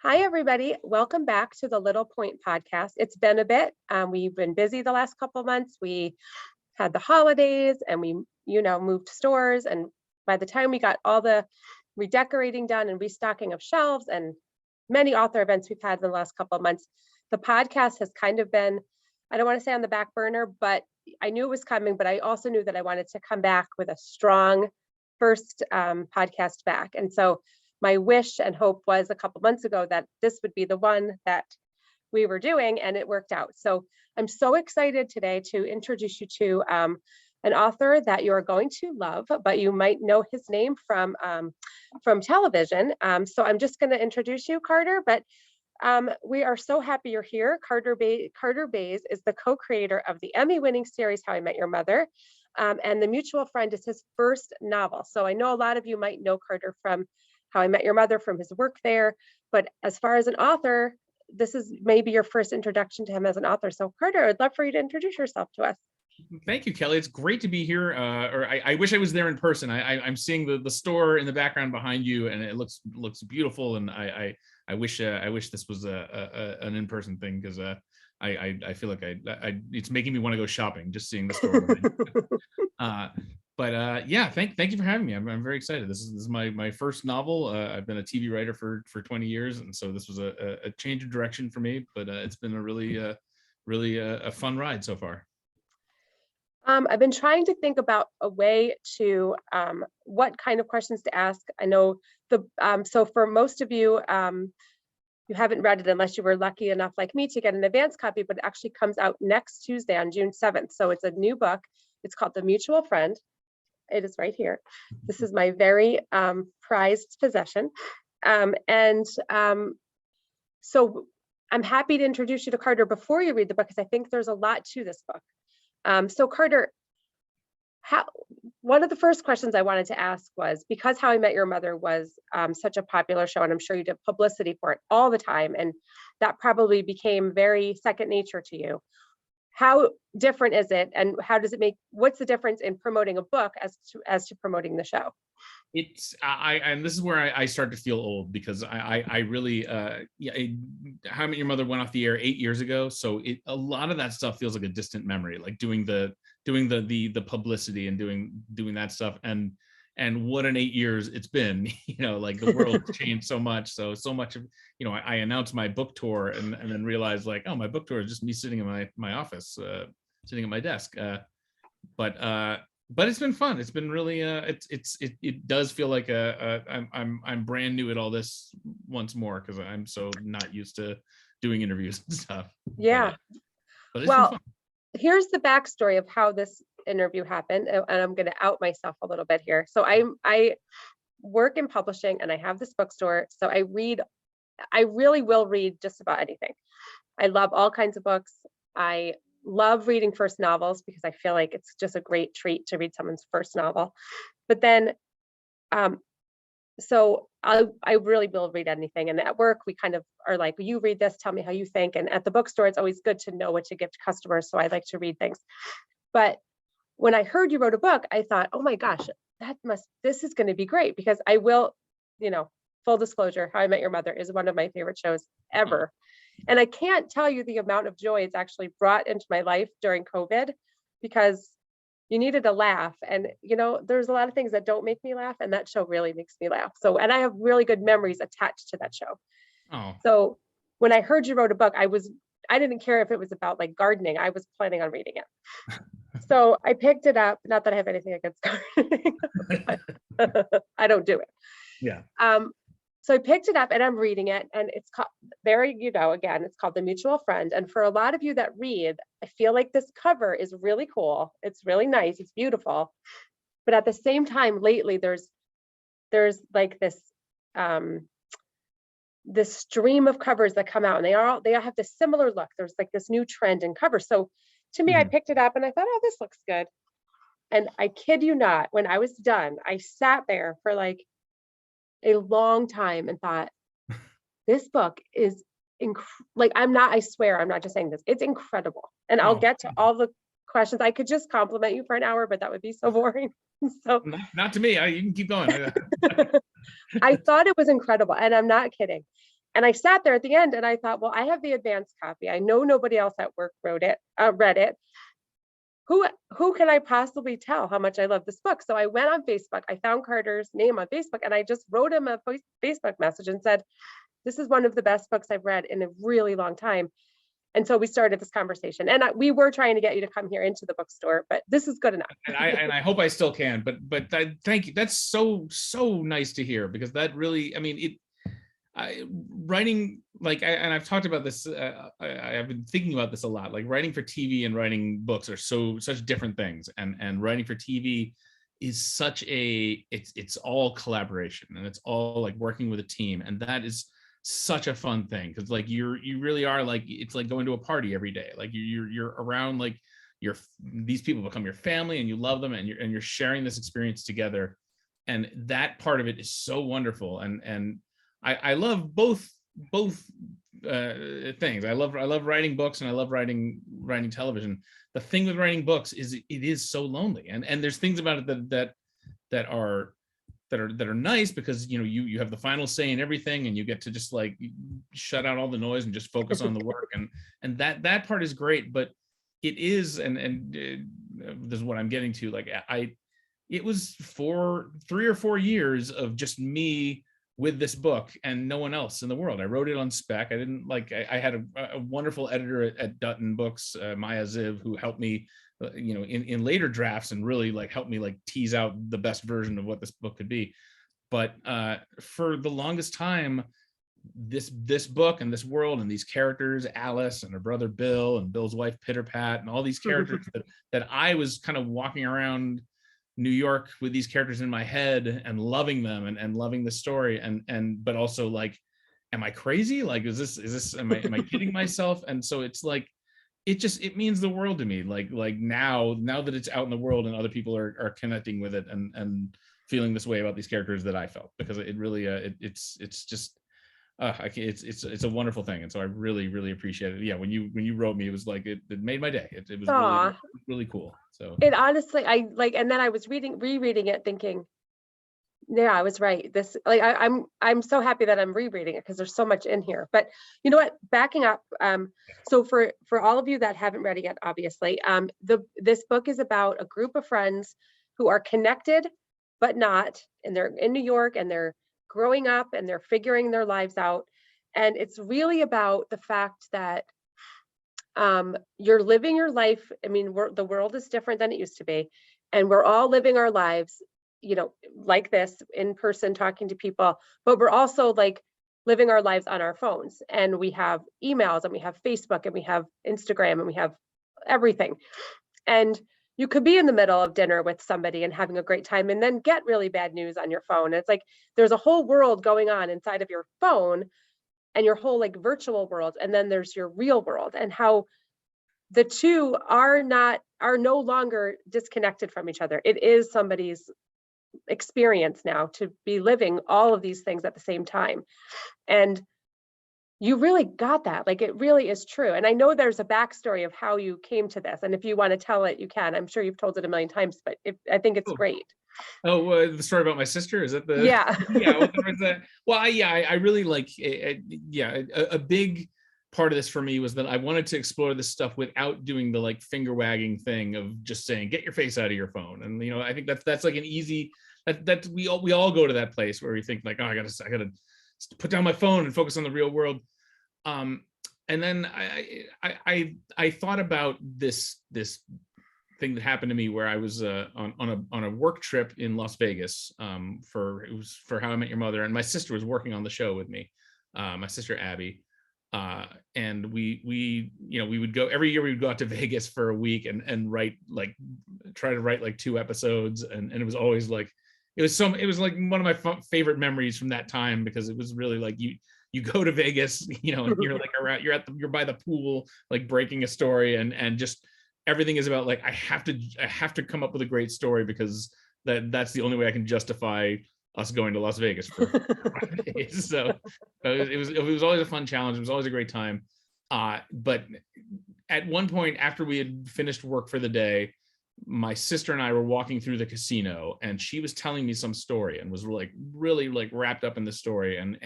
Hi, everybody. Welcome back to the Little Point podcast. It's been a bit. We've been busy the last couple of months. We had the holidays and we, moved stores. And by the time we got all the redecorating done and restocking of shelves and many author events we've had in the last couple of months, the podcast has kind of been, I don't want to say on the back burner, but I knew it was coming, but I also knew that I wanted to come back with a strong first podcast back. And so my wish and hope was a couple months ago that this would be the one that we were doing, and it worked out. So I'm so excited today to introduce you to an author that you're going to love, but you might know his name from television. So I'm just going to introduce you, Carter, but we are so happy you're here. Carter Bays is the co-creator of the Emmy-winning series How I Met Your Mother, and The Mutual Friend is his first novel. So I know a lot of you might know Carter from How I Met Your Mother, from his work there, but as far as an author, this is maybe your first introduction to him as an author. So Carter, I'd love for you to introduce yourself to us. Thank you, Kelly. It's great to be here. I wish I was there in person. I'm seeing the store in the background behind you, and it looks beautiful. And I wish this was an in-person thing, because I feel like it's making me want to go shopping just seeing the store. Yeah, thank you for having me. I'm very excited. This is my first novel. I've been a TV writer for 20 years, and so this was a change of direction for me. But it's been a really a fun ride so far. I've been trying to think about a way to what kind of questions to ask. I know so for most of you, you haven't read it unless you were lucky enough like me to get an advance copy, but it actually comes out next Tuesday on June 7th. So it's a new book. It's called The Mutual Friend. It is right here. This is my very prized possession. So I'm happy to introduce you to Carter before you read the book, because I think there's a lot to this book. So Carter, one of the first questions I wanted to ask was, because How I Met Your Mother was such a popular show, and I'm sure you did publicity for it all the time, and that probably became very second nature to you. How different is it, and what's the difference in promoting a book as to promoting the show? And this is where I start to feel old, because I really How I Met Your Mother went off the air 8 years ago, so a lot of that stuff feels like a distant memory, like doing the publicity and doing that stuff, and what an 8 years it's been. Like the world changed so much. So much of, I announced my book tour and then realized, like, oh, my book tour is just me sitting in my office, sitting at my desk. But it's been fun. It's been really it does feel like I'm brand new at all this once more, because I'm so not used to doing interviews and stuff. Yeah. But it's been fun. Here's the backstory of how this interview happened, and I'm going to out myself a little bit here. So I work in publishing, and I have this bookstore. So I really will read just about anything. I love all kinds of books. I love reading first novels, because I feel like it's just a great treat to read someone's first novel. But then, so I really will read anything. And at work, we kind of are like, you read this, tell me how you think. And at the bookstore, it's always good to know what to give to customers. So I like to read things. But when I heard you wrote a book, I thought, oh my gosh, this is going to be great, because I will, full disclosure, How I Met Your Mother is one of my favorite shows ever. And I can't tell you the amount of joy it's actually brought into my life during COVID, because you needed a laugh. And, there's a lot of things that don't make me laugh, and that show really makes me laugh. And I have really good memories attached to that show. Oh. So when I heard you wrote a book, I didn't care if it was about like gardening. I was planning on reading it. So I picked it up. Not that I have anything against gardening, but I don't do it. Yeah. So I picked it up and I'm reading it, and it's called it's called The Mutual Friend. And for a lot of you that read, I feel like this cover is really cool. It's really nice. It's beautiful. But at the same time, lately, there's like this stream of covers that come out, and they all have this similar look. There's like this new trend in covers. So to me, I picked it up and I thought, oh, this looks good. And I kid you not, when I was done, I sat there for like a long time and thought, this book is I swear, I'm not just saying this, it's incredible. And I'll get to all the questions. I could just compliment you for an hour, but that would be so boring. So not to me. You can keep going. I thought it was incredible, and I'm not kidding. And I sat there at the end and I thought, well, I have the advanced copy. I know nobody else at work read it. Who can I possibly tell how much I love this book? So I went on Facebook. I found Carter's name on Facebook and I just wrote him a Facebook message and said, this is one of the best books I've read in a really long time. And so we started this conversation, and we were trying to get you to come here into the bookstore, but this is good enough. And I hope I still can, but thank you. That's so nice to hear, because that really, I mean, writing, like, and I've talked about this, I've been thinking about this a lot, like writing for TV and writing books are such different things, and writing for TV is such it's all collaboration, and it's all like working with a team, and that is such a fun thing, because like you really are, like, it's like going to a party every day, like you're around, like these people become your family and you love them, and you're sharing this experience together, and that part of it is so wonderful. And I love both things. I love writing books, and I love writing television. The thing with writing books is it is so lonely, and there's things about it that are nice, because you have the final say in everything, and you get to just like shut out all the noise and just focus on the work, and that part is great. But it is, and this is what I'm getting to, like, it was for 3 or 4 years of just me with this book and no one else in the world. I wrote it on spec. I didn't like, I had a wonderful editor at Dutton Books, Maya Ziv, who helped me, in later drafts, and really like helped me like tease out the best version of what this book could be. But for the longest time, this book and this world and these characters, Alice and her brother Bill and Bill's wife Pitter Pat, and all these characters that I was kind of walking around New York with these characters in my head and loving them, and loving the story, and but also like, am I crazy? Like, is this am I kidding myself? And so it's like, it means the world to me, like now that it's out in the world and other people are connecting with it and feeling this way about these characters that I felt, because it really it's just it's a wonderful thing. And so I really appreciate it. Yeah, when you wrote me, it was like it made my day. It was really cool. So it honestly, I like, and then I was rereading it thinking, yeah, I was right. This, like, I'm so happy that I'm rereading it, because there's so much in here. But you know what, backing up, so for all of you that haven't read it yet, obviously, this book is about a group of friends who are connected but not, and they're in New York, and they're growing up, and they're figuring their lives out. And it's really about the fact that you're living your life. I mean, the world is different than it used to be, and we're all living our lives, like this, in person, talking to people, but we're also like living our lives on our phones, and we have emails, and we have Facebook, and we have Instagram, and we have everything. And you could be in the middle of dinner with somebody and having a great time, and then get really bad news on your phone. It's like there's a whole world going on inside of your phone, and your whole like virtual world, and then there's your real world, and how the two are no longer disconnected from each other. It is somebody's experience now to be living all of these things at the same time. And you really got that. Like, it really is true. And I know there's a backstory of how you came to this, and if you want to tell it, you can. I'm sure you've told it a million times, but I think it's great. The story about my sister, is that the Yeah. I really like a big part of this for me was that I wanted to explore this stuff without doing the like finger wagging thing of just saying get your face out of your phone. And I think that's like an easy, that we all go to that place where we think like, oh, I gotta put down my phone and focus on the real world. And then I thought about this thing that happened to me where I was on a work trip in Las Vegas for How I Met Your Mother, and my sister was working on the show with me, my sister Abby, and we would go every year. We would go out to Vegas for a week and try to write like 2 episodes, and it was always like it was like one of my favorite memories from that time, because it was really like you go to Vegas, and you're like around, you're by the pool, like breaking a story, and just everything is about like I have to come up with a great story, because that's the only way I can justify us going to Las Vegas for 5 days. So it was always a fun challenge. It was always a great time. But at one point after we had finished work for the day, my sister and I were walking through the casino, and she was telling me some story and was like really like wrapped up in the story, and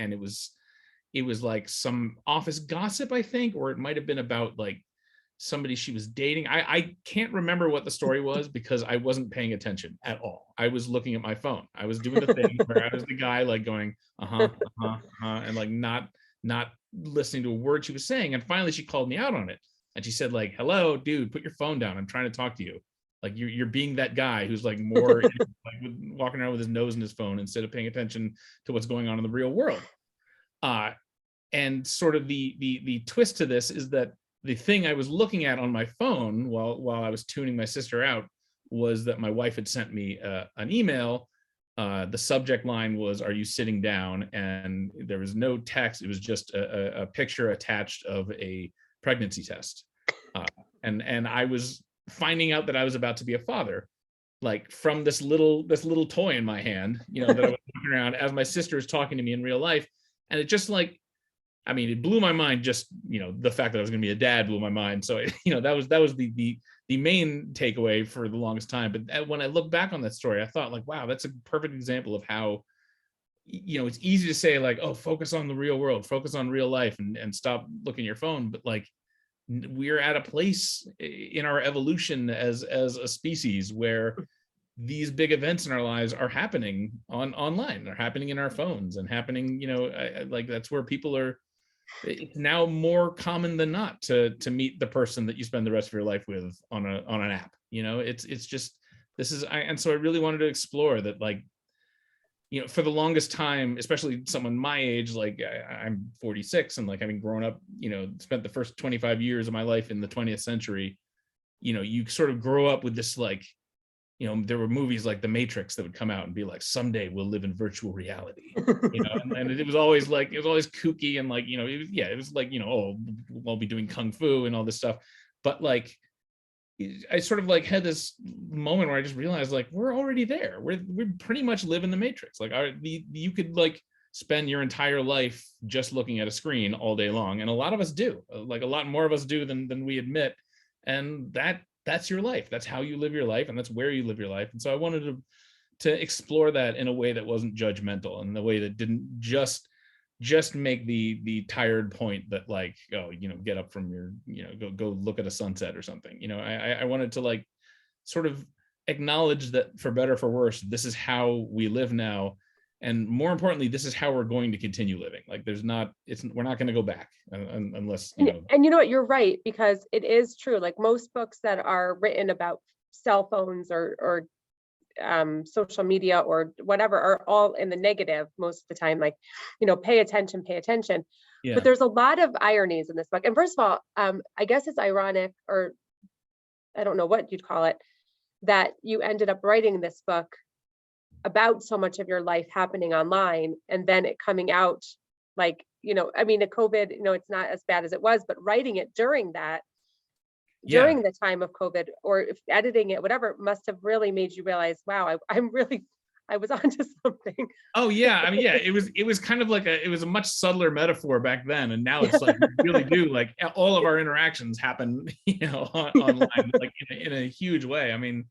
it was like some office gossip, I think, or it might have been about like somebody she was dating. I can't remember what the story was because I wasn't paying attention at all. I was looking at my phone. I was doing the thing where I was the guy like going, uh-huh, uh-huh, uh-huh, and like not listening to a word she was saying. And finally she called me out on it. And she said, like, hello, dude, put your phone down. I'm trying to talk to you. Like you're being that guy who's like more like walking around with his nose in his phone instead of paying attention to what's going on in the real world. And sort of the twist to this is that the thing I was looking at on my phone while I was tuning my sister out was that my wife had sent me an email. The subject line was, "Are you sitting down?" And there was no text. It was just a picture attached of a pregnancy test. And I was finding out that I was about to be a father, like from this little toy in my hand, that I was walking around as my sister is talking to me in real life. And it just like, I mean, it blew my mind. Just the fact that I was going to be a dad blew my mind. So that was the main takeaway for the longest time. But when I look back on that story, I thought like, wow, that's a perfect example of how it's easy to say like, oh, focus on the real world, focus on real life, and stop looking at your phone. But like, we're at a place in our evolution as a species where these big events in our lives are happening online. They're happening in our phones and happening, like that's where people are. It's now more common than not to meet the person that you spend the rest of your life with on an app. It's just, and so I really wanted to explore that, like, for the longest time, especially someone my age, like I'm 46, and like having grown up, spent the first 25 years of my life in the 20th century, you sort of grow up with this, like, there were movies like The Matrix that would come out and be like, someday we'll live in virtual reality, and it was always kooky and like, it was like, oh, we'll be doing kung fu and all this stuff. But like, I sort of like had this moment where I just realized like, we're already there. We pretty much live in the Matrix. Like you could like spend your entire life just looking at a screen all day long. And a lot of us do, like a lot more of us do than we admit. And that's your life. That's how you live your life. And that's where you live your life. And so I wanted to explore that in a way that wasn't judgmental, and the way that didn't just make the tired point that like, oh, get up from your, go look at a sunset or something. I wanted to like sort of acknowledge that for better, for worse, this is how we live now. And more importantly, this is how we're going to continue living. Like we're not going to go back unless, And you know what, you're right, because it is true. Like most books that are written about cell phones or social media or whatever are all in the negative most of the time, like, pay attention. Yeah. But there's a lot of ironies in this book. And first of all, I guess it's ironic, or I don't know what you'd call it, that you ended up writing this book about so much of your life happening online, and then it coming out like, I mean, the COVID, it's not as bad as it was, but writing it during that, during the time of COVID, or if editing it, whatever, must have really made you realize, wow, I was onto something. Oh yeah, I mean, yeah, it was kind of like it was a much subtler metaphor back then, and now it's like we really do, like all of our interactions happen, online, like in a huge way. I mean,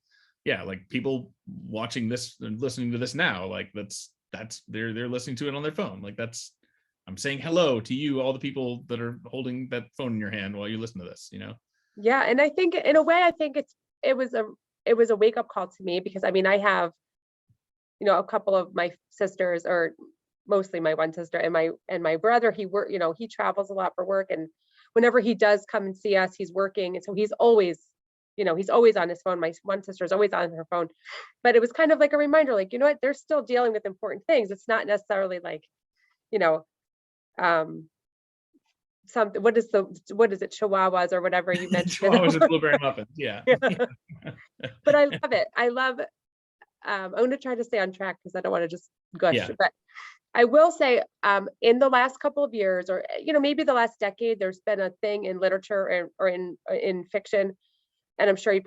yeah, like people watching this and listening to this now, like that's they're listening to it on their phone. Like I'm saying hello to you, all the people that are holding that phone in your hand while you listen to this. Yeah, and I think in a way, I think it was a wake up call to me, because I mean, I have, a couple of my sisters, or mostly my one sister, and my brother. He travels a lot for work, and whenever he does come and see us, he's working, and so he's always on his phone. My one sister is always on her phone. But it was kind of like a reminder, like, what, they're still dealing with important things. It's not necessarily like, something, what is it, chihuahuas or whatever you mentioned. Chihuahuas and blueberry muffins, yeah. But I love it. I'm going to try to stay on track because I don't want to just gush. Yeah. But I will say, in the last couple of years, or maybe the last decade, there's been a thing in literature or in fiction, and I'm sure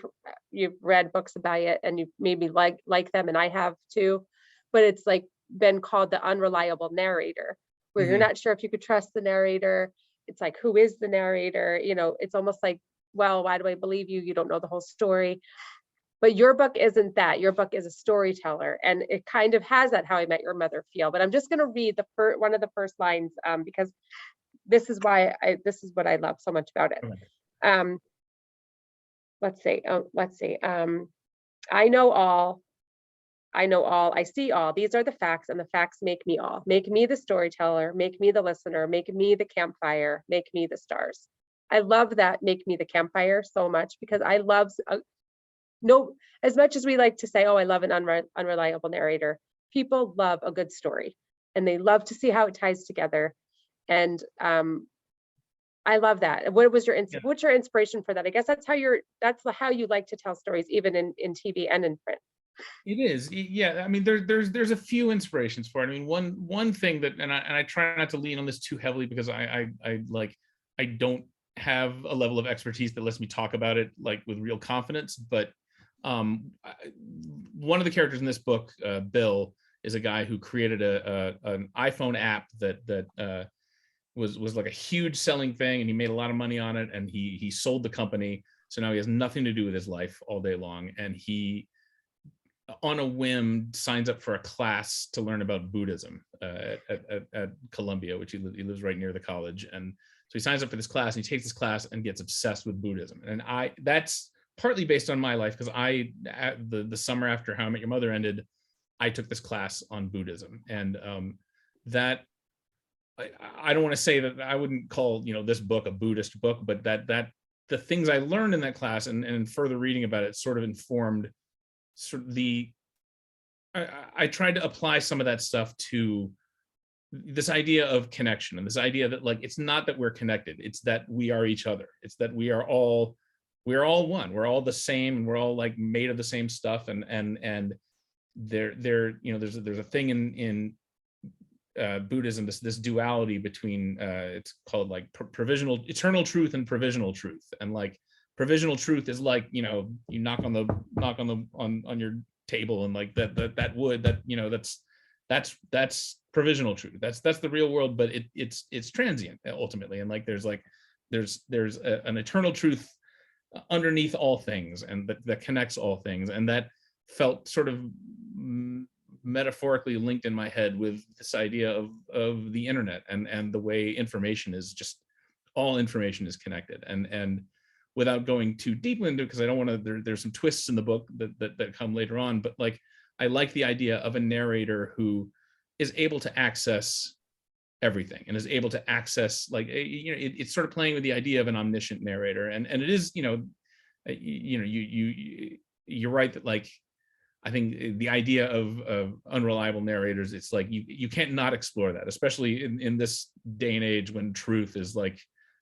you've read books about it, and you maybe like them, and I have too. But it's like been called the unreliable narrator, where you're not sure if you could trust the narrator. It's like, who is the narrator? It's almost like, well, why do I believe you? You don't know the whole story. But your book isn't that. Your book is a storyteller, and it kind of has that How I Met Your Mother feel. But I'm just going to read one of the first lines, because this is this is what I love so much about it. Okay. Um, let's see. Oh, let's see. I know all. I know all. I see all. These are the facts, and the facts make me all. Make me the storyteller. Make me the listener. Make me the campfire. Make me the stars. I love that. Make me the campfire so much, because I love no, as much as we like to say, oh, I love an unreliable narrator, people love a good story, and they love to see how it ties together. And I love that. Yeah. What's your inspiration for that? I guess that's how you like to tell stories, even in TV and in print. It is, yeah. I mean, there's a few inspirations for it. I mean, one thing that, and I try not to lean on this too heavily, because I don't have a level of expertise that lets me talk about it like with real confidence. But one of the characters in this book, Bill, is a guy who created an iPhone app that was like a huge selling thing, and he made a lot of money on it, and he sold the company. So now he has nothing to do with his life all day long, and he, on a whim, signs up for a class to learn about Buddhism at Columbia, which he lives right near the college. And so he signs up for this class, and he takes this class and gets obsessed with Buddhism. And that's partly based on my life, because the summer after How I Met Your Mother ended, I took this class on Buddhism. And that, I don't want to say that, I wouldn't call this book a Buddhist book, but that the things I learned in that class and further reading about it sort of informed sort of I tried to apply some of that stuff to this idea of connection, and this idea that, like, it's not that we're connected, it's that we are each other. It's that we're all one, we're all the same, and we're all like made of the same stuff. And there's a thing in Buddhism, this duality between it's called like provisional eternal truth and provisional truth. And like provisional truth is like, you knock on your table, and like that wood, that's provisional truth. That's the real world, but it's transient ultimately. And like there's an eternal truth underneath all things, and that connects all things. And that felt sort of metaphorically linked in my head with this idea of the internet, and the way information is just, all information is connected. And without going too deeply into it, because I don't want to, there's some twists in the book that come later on, but like, I like the idea of a narrator who is able to access everything, and is able to access, like, it's sort of playing with the idea of an omniscient narrator. And it is, you're right that, like, I think the idea of unreliable narrators, it's like you can't not explore that, especially in this day and age when truth is like,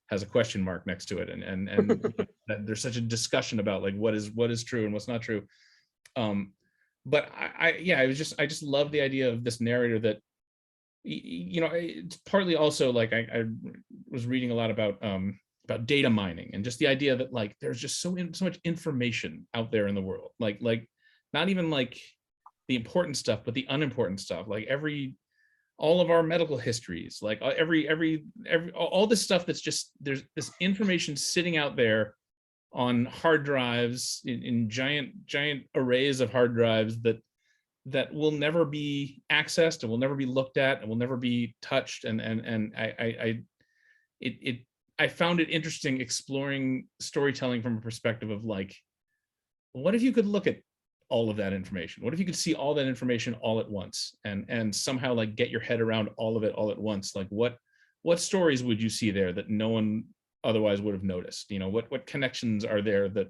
has a question mark next to it, and there's such a discussion about like what is true and what's not true. But I just love the idea of this narrator that, it's partly also like I was reading a lot about data mining, and just the idea that, like, there's just so much information out there in the world, like not even like the important stuff, but the unimportant stuff, like all of our medical histories, like all this stuff that's just, there's this information sitting out there on hard drives, in giant arrays of hard drives that will never be accessed, and will never be looked at, and will never be touched. And I found it interesting exploring storytelling from a perspective of like, what if you could look at all of that information? What if you could see all that information all at once, and somehow like get your head around all of it all at once? Like what stories would you see there that no one otherwise would have noticed? What connections are there that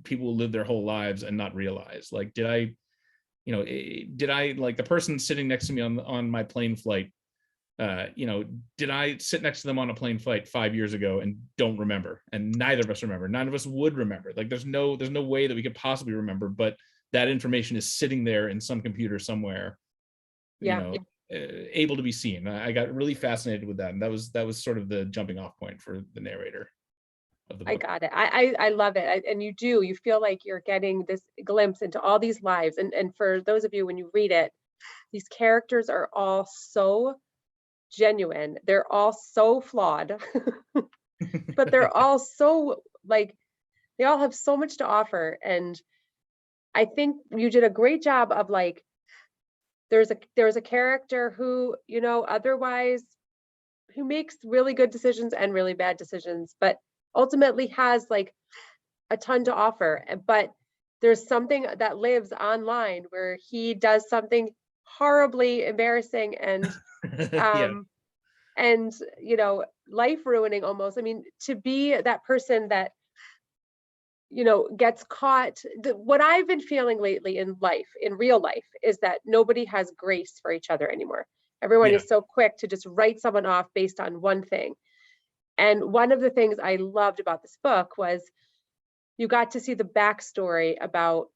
people will live their whole lives and not realize? Like, did I like the person sitting next to me on my plane flight, did I sit next to them on a plane flight 5 years ago and don't remember? And neither of us remember. None of us would remember. Like, there's no way that we could possibly remember, but that information is sitting there in some computer somewhere, Yeah. Able to be seen. I got really fascinated with that, and that was sort of the jumping off point for the narrator of the book. I got it. I love it. And you feel like you're getting this glimpse into all these lives. And for those of you, when you read it, these characters are all so genuine. They're all so flawed, but they're all so, like, they all have so much to offer. And I think you did a great job of like, there's a character who, you know, otherwise, who makes really good decisions and really bad decisions, but ultimately has like a ton to offer. But there's something that lives online where he does something horribly embarrassing Yeah. um and you know, life ruining almost. I mean, to be that person that, you know, gets caught. What I've been feeling lately in life, in real life, is that nobody has grace for each other anymore. Everyone Yeah. is so quick to just write someone off based on one thing. And one of the things I loved about this book was you got to see the backstory about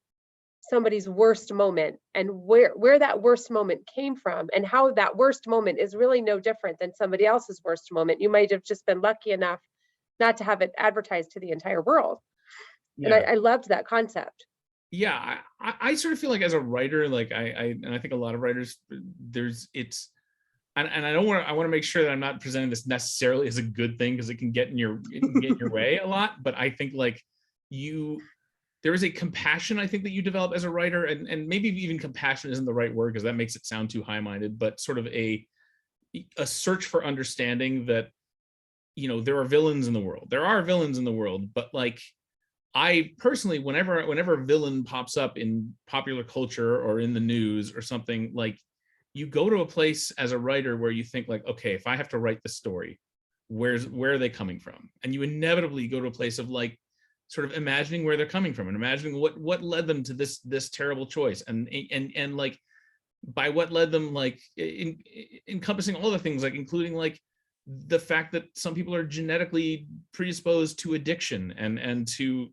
somebody's worst moment and where that worst moment came from, and how that worst moment is really no different than somebody else's worst moment. You might have just been lucky enough not to have it advertised to the entire world. And Yeah. I loved that concept. Yeah. I sort of feel like as a writer, like and I think a lot of writers, there's it's and I want to make sure that I'm not presenting this necessarily as a good thing, because it can get in your way a lot. But I think like you there is a compassion, I think, that you develop as a writer, and maybe even compassion isn't the right word because that makes it sound too high-minded, but sort of a search for understanding that, you know, there are villains in the world. There are villains in the world, but like I personally, whenever a villain pops up in popular culture or in the news or something, like you go to a place as a writer where you think like, okay, if I have to write this story, where are they coming from? And you inevitably go to a place of like sort of imagining where they're coming from and imagining what led them to this terrible choice, and like by what led them, like encompassing all the things, like including like the fact that some people are genetically predisposed to addiction and to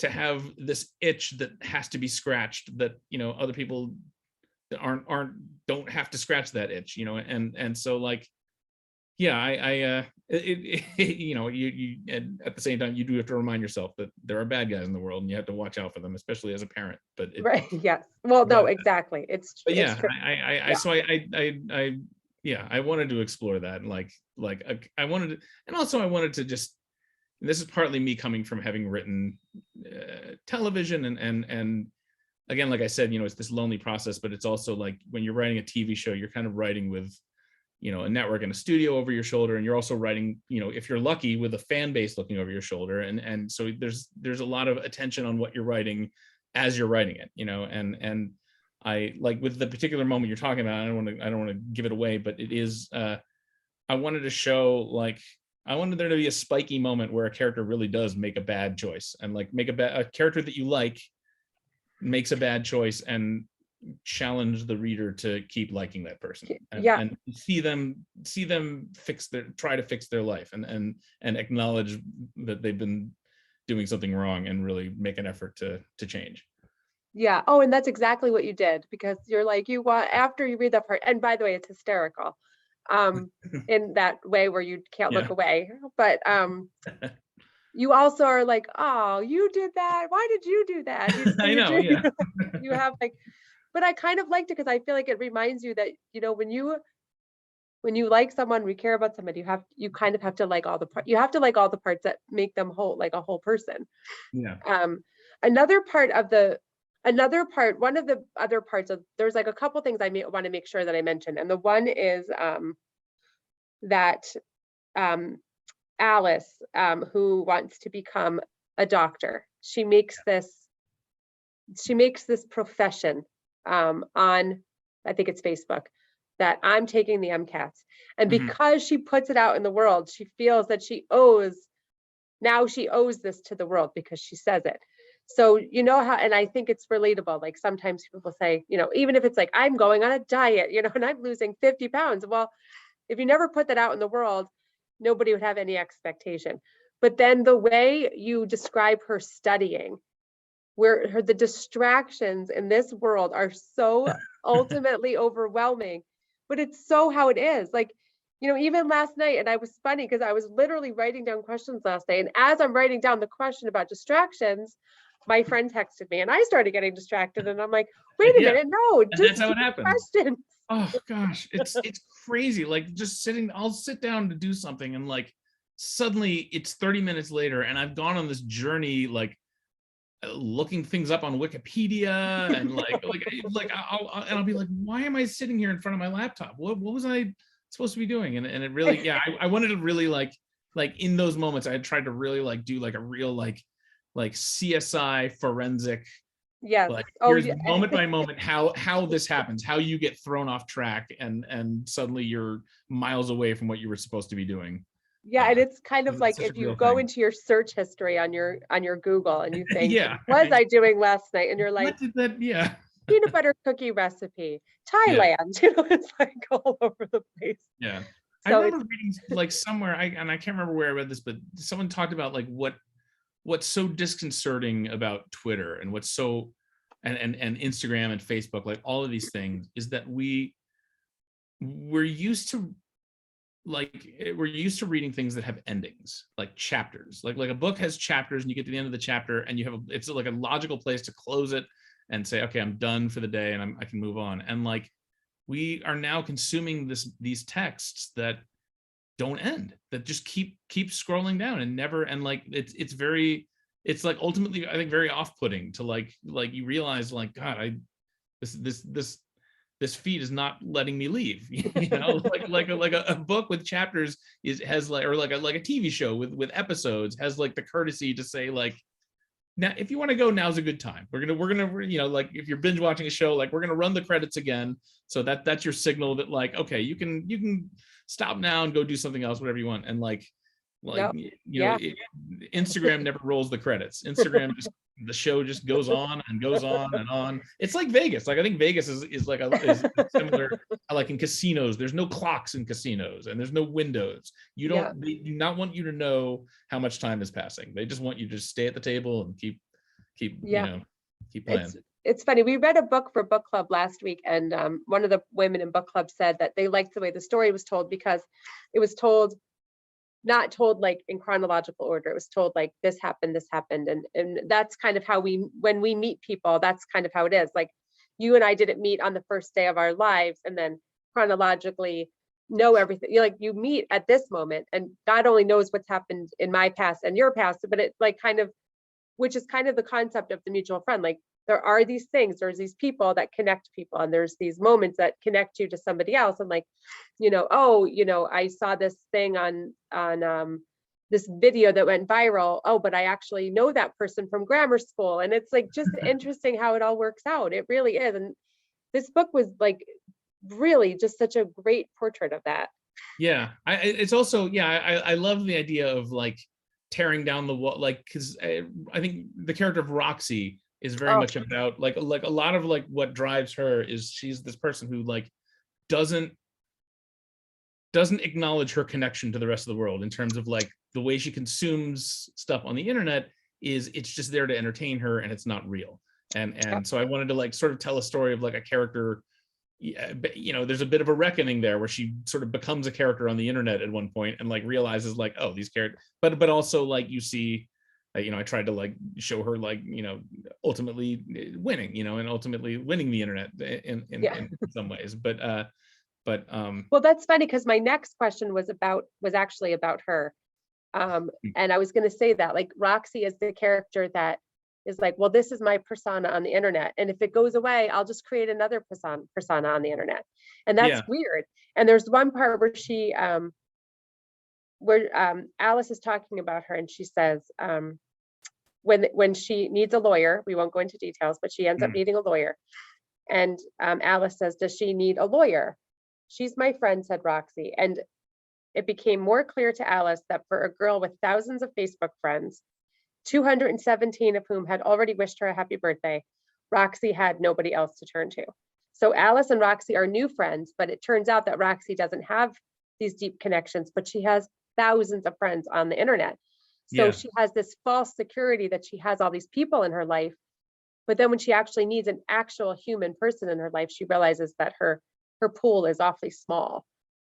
have this itch that has to be scratched, that, you know, other people that aren't don't have to scratch that itch, you know. And so like, yeah, you know, you and at the same time you do have to remind yourself that there are bad guys in the world and you have to watch out for them, especially as a parent. Right. Yes. Well, no, But exactly. but It's yeah, true. I Yeah. so I yeah, I wanted to explore that, and I wanted to, and also I wanted to just, and this is partly me coming from having written television, and again, like I said, you know, it's this lonely process, but it's also like when you're writing a TV show, you're kind of writing with, you know, a network and a studio over your shoulder, and you're also writing, you know, if you're lucky, with a fan base looking over your shoulder, and so there's a lot of attention on what you're writing as you're writing it, you know. And I, like with the particular moment you're talking about, I don't want to give it away, but it is I wanted to show, like, I wanted there to be a spiky moment where a character really does make a bad choice, and like make a character that you like makes a bad choice, and challenge the reader to keep liking that person, Yeah. and see them try to fix their life, and acknowledge that they've been doing something wrong and really make an effort to change. Yeah. Oh, and that's exactly what you did, because you're like, you want, after you read that part, and by the way, it's hysterical, um, in that way where you can't look Yeah. away. But you also are like, oh, you did that. Why did you do that? You, so I you're know. doing, Yeah. you have like, but I kind of liked it because I feel like it reminds you that, you know, when you like someone, we care about somebody, you kind of have to like all the part, you have to like all the parts that make them whole, like a whole person. Yeah. Um, another part of the another part, one of the other parts of, there's like a couple things I want to make sure that I mention. And the one is that um Alice, who wants to become a doctor, she makes this profession on, I think it's Facebook, that I'm taking the MCATs. And Mhm. because she puts it out in the world, she feels that she owes this to the world because she says it. So, you know how, and I think it's relatable. Like sometimes people say, you know, even if it's like, I'm going on a diet, you know, and I'm losing 50 pounds. Well, if you never put that out in the world, nobody would have any expectation. But then the way you describe her studying, where the distractions in this world are so ultimately overwhelming, but it's so how it is. Like, you know, even last night, and I was funny because I was literally writing down questions last night, and as I'm writing down the question about distractions, my friend texted me and I started getting distracted, and I'm like, wait a Yeah. minute, no, And that's just how do it the happens. questions. Oh gosh, it's crazy. Like just sitting, I'll sit down to do something, and like suddenly it's 30 minutes later, and I've gone on this journey, like looking things up on Wikipedia and I'll be like, why am I sitting here in front of my laptop? What was I supposed to be doing? And it really, yeah, I wanted to really like in those moments, I tried to really like do like a real like CSI forensic, Yes. like Oh, here's yeah. moment by moment how this happens, how you get thrown off track and suddenly you're miles away from what you were supposed to be doing. Yeah, and it's kind of It's like such a if you real go thing. into your search history on your Google and you think, Yeah. what was I doing last night? And you're like, What did that? Yeah. peanut butter cookie recipe, Yeah. Thailand, it's like all over the place. Yeah. I So it's, remember reading like somewhere, I can't remember where I read this, but someone talked about like what's so disconcerting about Twitter and what's so and Instagram and Facebook, like all of these things, is that we're used to reading things that have endings, like chapters, like a book has chapters and you get to the end of the chapter and you have it's like a logical place to close it and say, okay, I'm done for the day and I can move on. And like we are now consuming these texts that don't end, that just keep scrolling down and never, and like it's like ultimately I think very off-putting to like you realize like, God, this feed is not letting me leave. Like a book with chapters has like, or like a TV show with episodes has like the courtesy to say like, now if you want to go, now's a good time. We're gonna like if you're binge watching a show, like we're gonna run the credits again, so that's your signal that like, okay, you can stop now and go do something else, whatever you want. And like no, yeah, Instagram never rolls the credits. Instagram just, the show just goes on and goes on and on. It's like Vegas. Like I think Vegas is like is similar. Like in casinos, there's no clocks in casinos and there's no windows. yeah, They do not want you to know how much time is passing. They just want you to just stay at the table and keep yeah. keep playing. It's funny. We read a book for book club last week, and one of the women in book club said that they liked the way the story was told because it was told not told like in chronological order. It was told like this happened, and that's kind of how when we meet people, that's kind of how it is. Like you and I didn't meet on the first day of our lives, and then chronologically know everything. You meet at this moment, and God only knows what's happened in my past and your past, but it like kind of, which is kind of the concept of the mutual friend. Like there are these things, there's these people that connect people, and there's these moments that connect you to somebody else. And like, I saw this thing on this video that went viral. Oh, but I actually know that person from grammar school. And it's like just interesting how it all works out. It really is. And this book was like really just such a great portrait of that. Yeah, it's also, yeah, I love the idea of like tearing down the wall, like because I think the character of Roxy is very Oh, much about like a lot of like what drives her is she's this person who like doesn't acknowledge her connection to the rest of the world in terms of like the way she consumes stuff on the internet is it's just there to entertain her and it's not real. And so I wanted to like sort of tell a story of like a character. There's a bit of a reckoning there where she sort of becomes a character on the internet at one point and like realizes like, oh, these characters, but also like you see, I tried to like show her like, ultimately winning, and ultimately winning the internet yeah. in some ways. But Well, that's funny because my next question was actually about her. And I was going to say that like Roxy is the character that is like, well, this is my persona on the internet. And if it goes away, I'll just create another persona on the internet. And that's yeah, weird. And there's one part where Alice is talking about her and she says, when she needs a lawyer, we won't go into details, but she ends up needing a lawyer. And Alice says, does she need a lawyer? She's my friend, said Roxy. And it became more clear to Alice that for a girl with thousands of Facebook friends, 217 of whom had already wished her a happy birthday, Roxy had nobody else to turn to. So Alice and Roxy are new friends, but it turns out that Roxy doesn't have these deep connections, but she has thousands of friends on the internet. So yeah, she has this false security that she has all these people in her life. But then when she actually needs an actual human person in her life, she realizes that her pool is awfully small.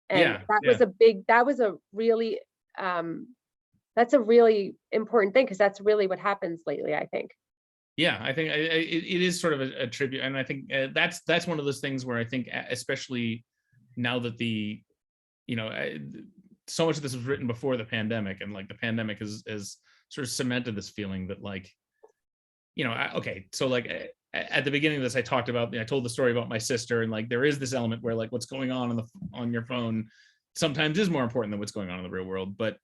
And yeah, yeah. that was a really that's a really important thing because that's really what happens lately, I think. Yeah, I think it is sort of a tribute, and I think that's one of those things where I think, especially now that so much of this was written before the pandemic, and like the pandemic has sort of cemented this feeling that like, okay, so like at the beginning of this, I talked about, I told the story about my sister, and like there is this element where like what's going on your phone sometimes is more important than what's going on in the real world. But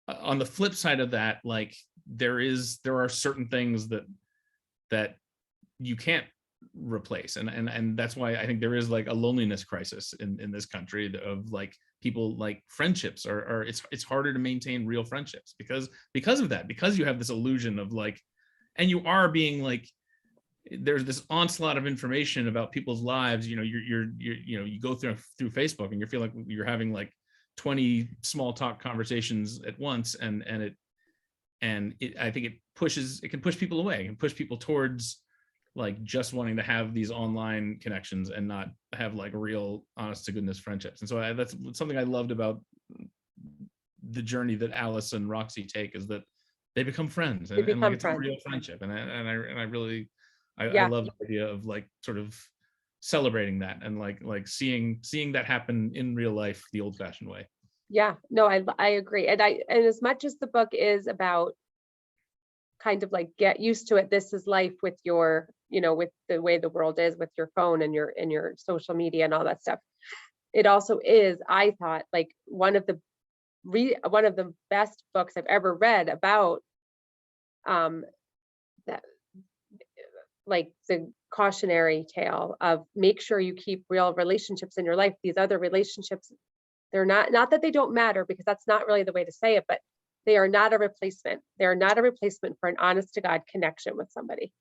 on the flip side of that, like there are certain things that you can't replace, and that's why I think there is like a loneliness crisis in this country of like people, like friendships are it's harder to maintain real friendships because of that, because you have this illusion of like, and you are being like, there's this onslaught of information about people's lives. You go through Facebook and you feel like you're having like 20 small talk conversations at once, and I think it can push people away and push people towards like just wanting to have these online connections and not have like real honest to goodness friendships. And so that's something I loved about the journey that Alice and Roxy take, is that they become friends, and like it's a real friendship. And I really I love the idea of like sort of celebrating that, and like seeing that happen in real life the old fashioned way. Yeah, no, I agree. And as much as the book is about kind of like get used to it, this is life with your, with the way the world is with your phone and your social media and all that stuff. It also is, I thought, like one of the best books I've ever read about that, like the cautionary tale of make sure you keep real relationships in your life. These other relationships, they're not that they don't matter, because that's not really the way to say it, but they are not a replacement. They're not a replacement for an honest to God connection with somebody.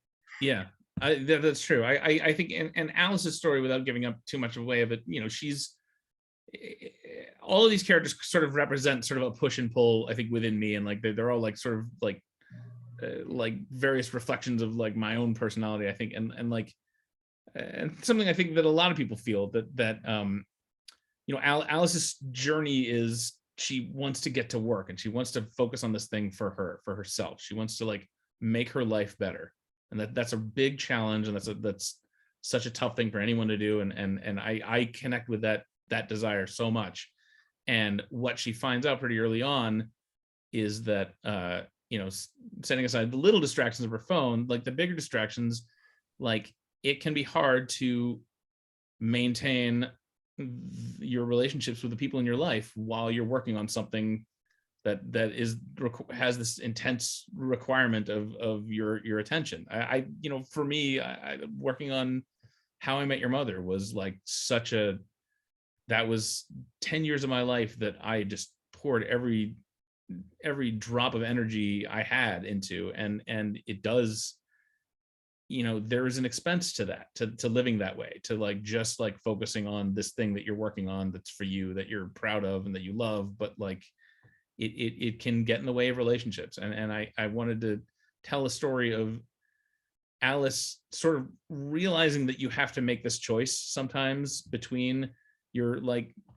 Yeah, that's true. I think, and Alice's story, without giving up too much away of it, she's, all of these characters sort of represent sort of a push and pull, I think, within me, and like they're all like sort of like various reflections of like my own personality, I think, and like, and something I think that a lot of people feel that Alice's journey is, she wants to get to work and she wants to focus on this thing for herself. She wants to like make her life better, and that's a big challenge, and that's such a tough thing for anyone to do, and I connect with that desire so much. And what she finds out pretty early on is that setting aside the little distractions of her phone, like the bigger distractions, like it can be hard to maintain your relationships with the people in your life while you're working on something that has this intense requirement of your attention. For me, working on How I Met Your Mother was like that was 10 years of my life that I just poured every drop of energy I had into, and it does, there is an expense to that, to living that way, to like just like focusing on this thing that you're working on, that's for you, that you're proud of and that you love, but like it can get in the way of relationships. And I wanted to tell a story of Alice sort of realizing that you have to make this choice sometimes between your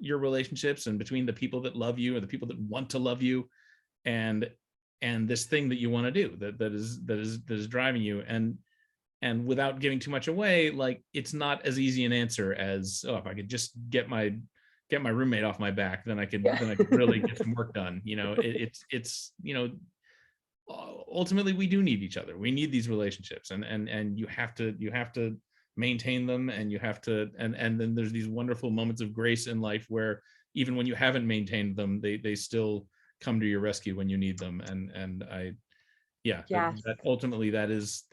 relationships, and between the people that love you or the people that want to love you, and this thing that you want to do that is driving you. And without giving too much away, like it's not as easy an answer as, oh, if I could just get my roommate off my back, then I could really get some work done. It's ultimately we do need each other. We need these relationships, and you have to maintain them, and you have to, and then there's these wonderful moments of grace in life where even when you haven't maintained them, they still come to your rescue when you need them. And that ultimately it's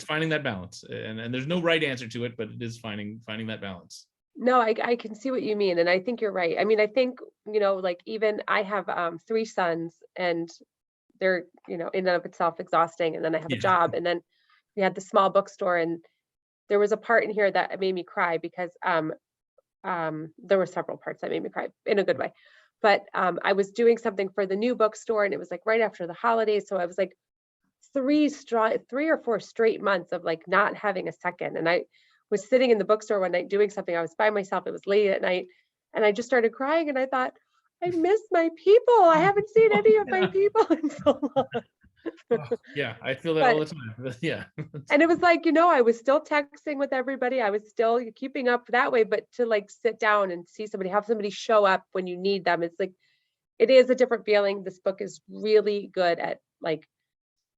finding that balance, and there's no right answer to it, but it is finding that balance. No, I can see what you mean. And I think you're right. I mean, I think, like even I have 3 sons, and they're, in and of itself exhausting. And then I have a job, and then we had the small bookstore, and there was a part in here that made me cry because there were several parts that made me cry in a good way. But I was doing something for the new bookstore, and it was like right after the holidays. So I was like 3 or 4 straight months of like not having a second. And I was sitting in the bookstore one night doing something. I was by myself. It was late at night, and I just started crying. And I thought, I miss my people. I haven't seen any of my people in so long. Yeah, I feel that all the time. Yeah. And it was like, I was still texting with everybody. I was still keeping up that way, but to like sit down and see somebody, have somebody show up when you need them, it's like, it is a different feeling. This book is really good at like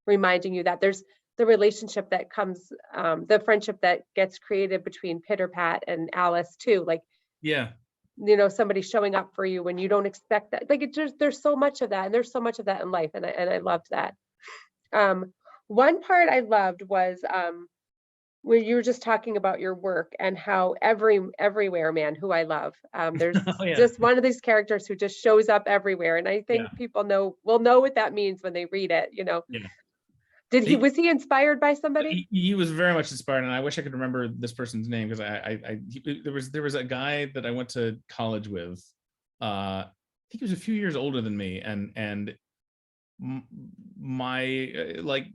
reminding you that there's the relationship that comes, the friendship that gets created between Pitter Pat and Alice too. Like, Yeah. somebody showing up for you when you don't expect that. Like, there's so much of that, and there's so much of that in life, and I loved that. One part I loved was where you were just talking about your work and how everywhere man, who I love. There's Oh yeah. just one of these characters who just shows up everywhere, and I Yeah. think people will know what that means when they read it. Yeah. Was he inspired by somebody? He was very much inspired, and I wish I could remember this person's name, because there was a guy that I went to college with. I think he was a few years older than me, and my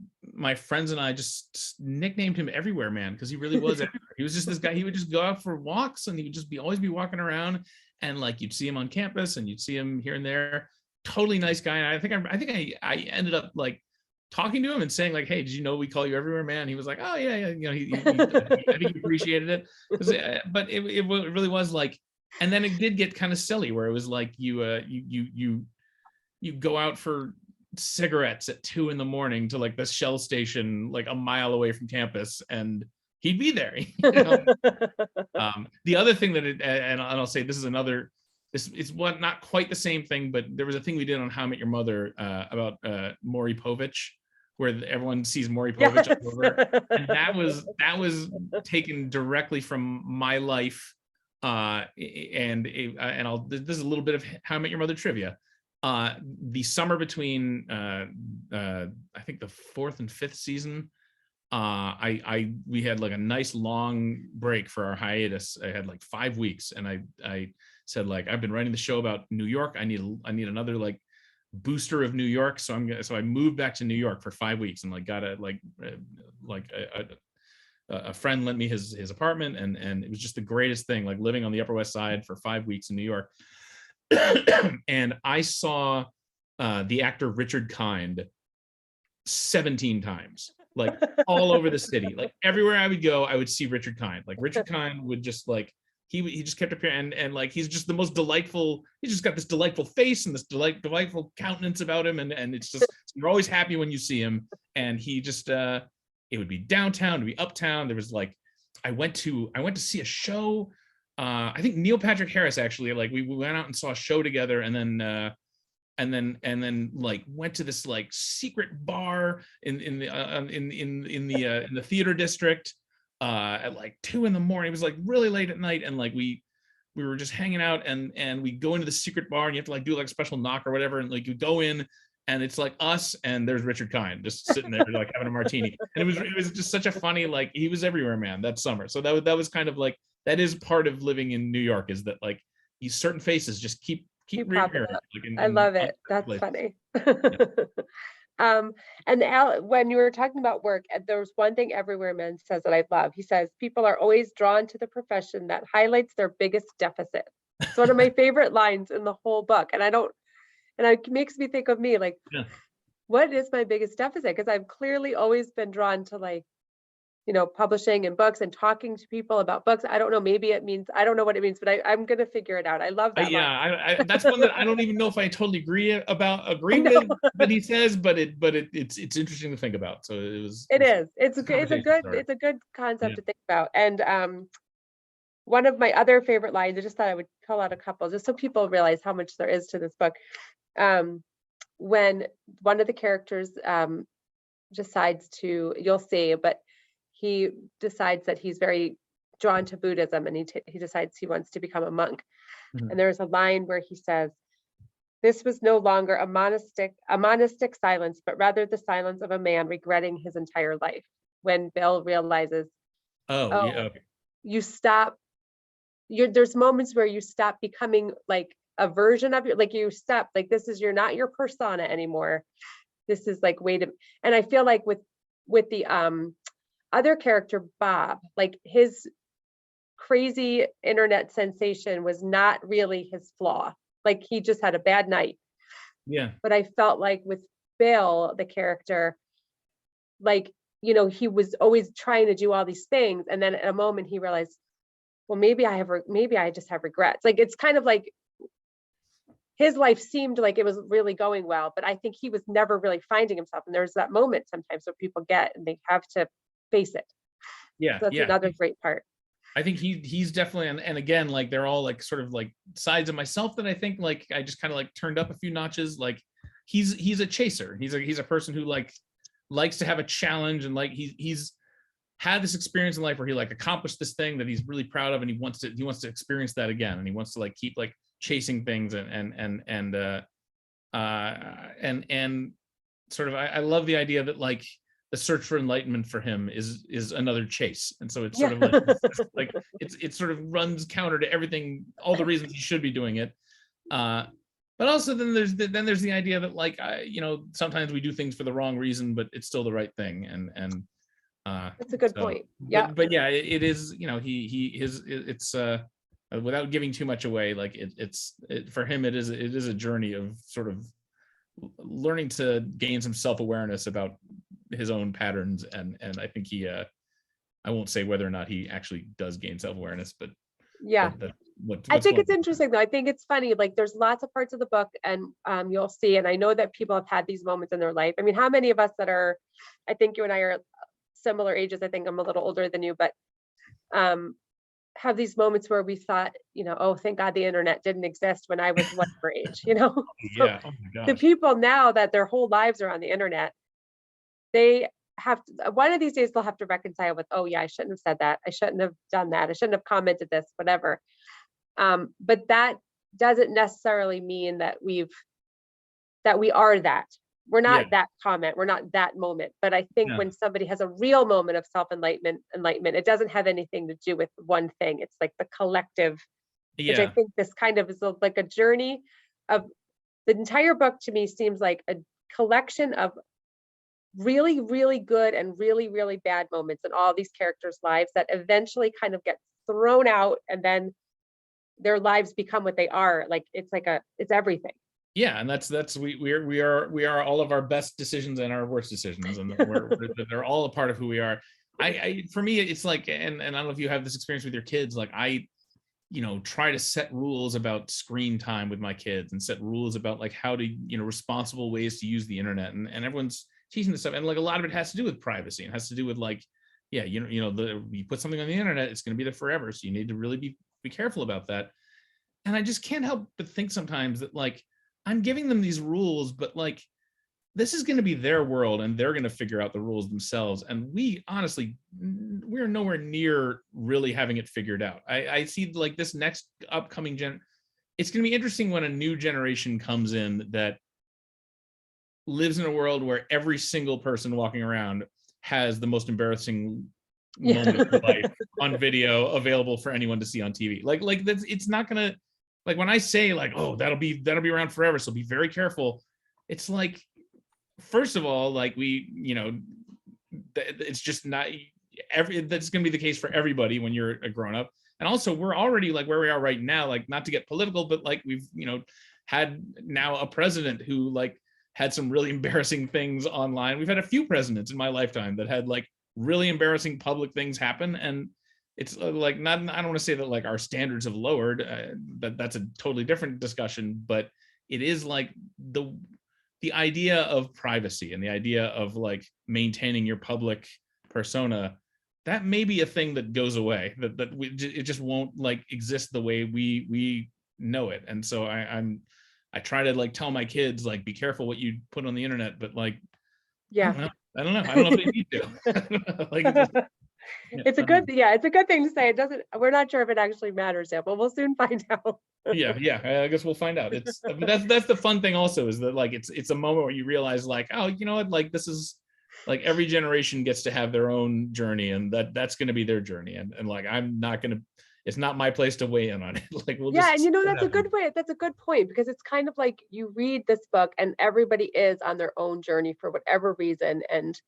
friends and I just nicknamed him Everywhere Man, because he really was everywhere. He was just this guy. He would just go out for walks, and he would just always be walking around, and like you'd see him on campus, and you'd see him here and there. Totally nice guy. And I think I ended up like talking to him and saying like, "Hey, did you know we call you Everywhere Man?" He was like, "Oh yeah, yeah." I think he appreciated it. But it really was like, and then it did get kind of silly, where it was like you go out for cigarettes at 2 a.m. to like the Shell station like a mile away from campus, and he'd be there. The other thing that and I'll say this is another. This is what not quite the same thing, but there was a thing we did on How I Met Your Mother about Maury Povich, where everyone sees Maury Povich all over, and that was taken directly from my life. And I'll this is a little bit of How I Met Your Mother trivia. The summer between I think the 4th and 5th season, we had like a nice long break for our hiatus. I had like 5 weeks, and I said like, I've been writing the show about New York. I need another like booster of New York. So I moved back to New York for 5 weeks, and like got a friend lent me his apartment, and it was just the greatest thing, like living on the Upper West Side for 5 weeks in New York. And I saw the actor Richard Kind 17 times, like all over the city. Like everywhere I would go, I would see Richard Kind. Like Richard Kind would just like, he just kept appearing, and like he's just the most delightful. He's just got this delightful face and this delightful countenance about him, and it's just, you're always happy when you see him. And he just it would be downtown, it would be uptown. There was like, I went to see a show. I think Neil Patrick Harris actually, like we went out and saw a show together, and then like went to this like secret bar in the theater district at like 2 a.m. It was like really late at night, and like we were just hanging out, and we go into the secret bar, and you have to like do like a special knock or whatever, and like you go in, and it's like us, and there's Richard Kind just sitting there like having a martini, and it was just such a funny, like he was everywhere man that summer. So that was kind of like, that is part of living in New York, is that like these certain faces just keep reappearing. Like I love it. That's funny. And Al, when you were talking about work, there was one thing Everywhere Man says that I love. He says, people are always drawn to the profession that highlights their biggest deficit. It's one of my favorite lines in the whole book. And it makes me think of me, like, what is my biggest deficit? Because I've clearly always been drawn to like, publishing and books and talking to people about books. I don't know, maybe it means, I don't know what it means, but I'm going to figure it out. I love that. Yeah, that's one that I don't even know if I totally agree with that he says, but it's interesting to think about. So it's a good concept to think about. And one of my other favorite lines, I just thought I would call out a couple just so people realize how much there is to this book. When one of the characters decides to, you'll see, but he decides that he's very drawn to Buddhism, and he decides he wants to become a monk. Mm-hmm. And there's a line where he says, "This was no longer a monastic silence, but rather the silence of a man regretting his entire life." When Bill realizes, you stop. There's moments where you stop becoming like a version of you, like you stop, like you're not your persona anymore. This is like and I feel like with the other character, Bob, like his crazy internet sensation was not really his flaw. Like he just had a bad night. Yeah. But I felt like with Bill, the character, like, he was always trying to do all these things. And then at a moment he realized, well, maybe I just have regrets. Like, it's kind of like his life seemed like it was really going well, but I think he was never really finding himself. And there's that moment sometimes where people get and they have to face it. Yeah, So that's yeah. another great part. I think he's definitely, and again, like they're all like sort of like sides of myself that I think like I just kind of like turned up a few notches. Like he's a chaser. He's a person who like likes to have a challenge, and like he's had this experience in life where he like accomplished this thing that he's really proud of, and he wants to experience that again, and he wants to like keep like chasing things and sort of I love the idea that like the search for enlightenment for him is another chase, and so it's sort of like it sort of runs counter to everything, all the reasons he should be doing it. But also then there's the idea that like sometimes we do things for the wrong reason, but it's still the right thing, and That's a good point. Yeah. But yeah, it is, it's without giving too much away, like for him it is a journey of sort of learning to gain some self-awareness about his own patterns, and I think I won't say whether or not he actually does gain self-awareness, but yeah, I think it's interesting though. I think it's funny, like there's lots of parts of the book, and you'll see, and I know that people have had these moments in their life. I mean, how many of us that are, I think you and I are similar ages, I think I'm a little older than you, but have these moments where we thought, oh, thank God the internet didn't exist when I was whatever age, So yeah, oh my gosh. the people now that their whole lives are on the internet, they have to, one of these days they'll have to reconcile with, oh yeah, I shouldn't have said that, I shouldn't have done that, I shouldn't have commented this, whatever. But that doesn't necessarily mean that we are that. We're not that comment, we're not that moment. But I think when somebody has a real moment of self-enlightenment, it doesn't have anything to do with one thing. It's like the collective, which I think this kind of is like a journey of the entire book. To me seems like a collection of really, really good and really, really bad moments in all these characters' lives that eventually kind of get thrown out, and then their lives become what they are. Like it's everything. Yeah, and that's we are all of our best decisions and our worst decisions, and they're all a part of who we are. I for me it's like, and I don't know if you have this experience with your kids, like I try to set rules about screen time with my kids, and set rules about like how to responsible ways to use the internet, and everyone's teaching this stuff, and like a lot of it has to do with privacy, and has to do with like you put something on the internet, it's going to be there forever, so you need to really be careful about that. And I just can't help but think sometimes that like I'm giving them these rules, but like this is going to be their world, and they're going to figure out the rules themselves. And we're nowhere near really having it figured out. I see like this next upcoming it's going to be interesting when a new generation comes in that lives in a world where every single person walking around has the most embarrassing moment of their life on video available for anyone to see on TV. Like that's, it's not going to, like when I say like, oh, that'll be around forever, so be very careful. It's like, first of all, like it's just not that's going to be the case for everybody when you're a grown up. And also we're already like where we are right now, like not to get political, but like we've, had now a president who like had some really embarrassing things online. We've had a few presidents in my lifetime that had like really embarrassing public things happen. And it's like, not, I don't want to say that like our standards have lowered, that's a totally different discussion, but it is like the idea of privacy and the idea of like maintaining your public persona, that may be a thing that goes away, it just won't like exist the way we know it. And so I try to like tell my kids, like, be careful what you put on the internet, but like, yeah, I don't know if they need to. Like, it's a good thing to say. It doesn't, we're not sure if it actually matters yet, but we'll soon find out. yeah, I guess we'll find out. But that's the fun thing also, is that like it's a moment where you realize like, oh, you know what, like this is like every generation gets to have their own journey, and that's going to be their journey, and like I'm not going to, it's not my place to weigh in on it. Like we'll and that's a good way, that's a good point, because it's kind of like you read this book and everybody is on their own journey for whatever reason, and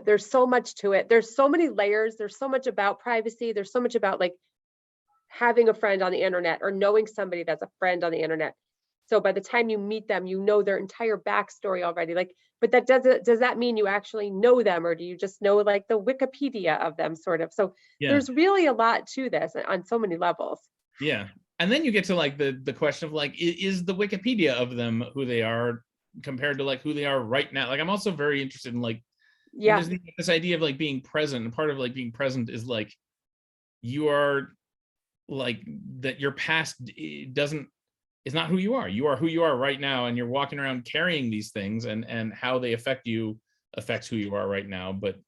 there's so much to it, there's so many layers, there's so much about privacy, there's so much about like having a friend on the internet or knowing somebody that's a friend on the internet. So by the time you meet them, their entire backstory already. Like, but does that mean you actually know them, or do you just know like the Wikipedia of them, sort of? So there's really a lot to this on so many levels. Yeah. and then you get to like the question of like, is the Wikipedia of them who they are compared to like who they are right now? Like I'm also very interested in like, and Yeah. there's this idea of like being present, and part of like being present is like you are like that your past doesn't is not who you are. You are who you are right now, and you're walking around carrying these things, and how they affect you affects who you are right now. But